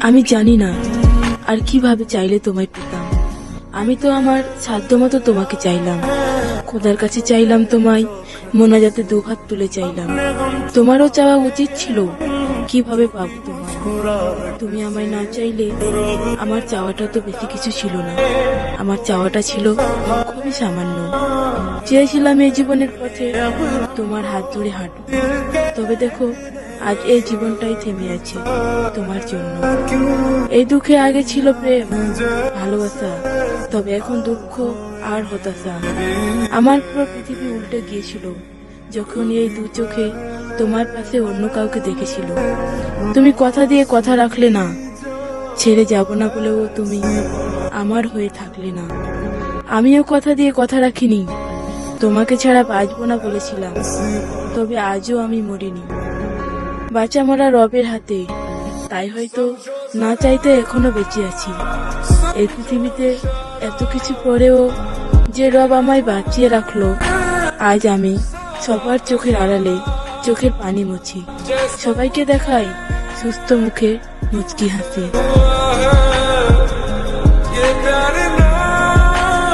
আমি জানি না আর কিভাবে চাইলে তোমায় পেতাম। আমি তো আমার সাধ্যমতো তোমাকে চাইলাম, খোদার কাছে চাইলাম, তোমায় মোনাজাতে দুহাত তুলে চাইলাম। তোমারও চাওয়া উচিত ছিল, কিভাবে পাবো তোমায়? তুমি আমায় না চাইলে আমার চাওয়াটা তো বেশি কিছু ছিল না। আমার চাওয়াটা ছিল খুবই সামান্য। চেয়েছিলাম এই জীবনের পথে তোমার হাত ধরে হাঁটব। তবে দেখো, আজ এই জীবনটাই থেমে আছে তোমার জন্য। এই দুঃখে আগে ছিল প্রেম, ভালোবাসা, তবে এখন দুঃখ আর হতাশা। আমার পুরো পৃথিবী উল্টে গিয়েছিল যখন এই দু চোখে তোমার পাশে অন্য কাউকে দেখেছিল। তুমি কথা দিয়ে কথা রাখলে না, ছেড়ে যাব না বলেও তুমি আমার হয়ে থাকলে না। আমিও কথা দিয়ে কথা রাখিনি, তোমাকে ছাড়া বাঁচবো না বলেছিলাম, তবে আজও আমি মরিনি। বাঁচা মরা রবের হাতে, তাই হয়তো না চাইতে এখনো বেঁচে আছি। এই পৃথিবীতে এত কিছু পরেও যে রব আমায় বাঁচিয়ে রাখলো, আজ আমি সবার চোখের আড়ালে চোখের পানি মুছি, সবাইকে দেখাই সুস্থ মুখে মুচকি হাসি।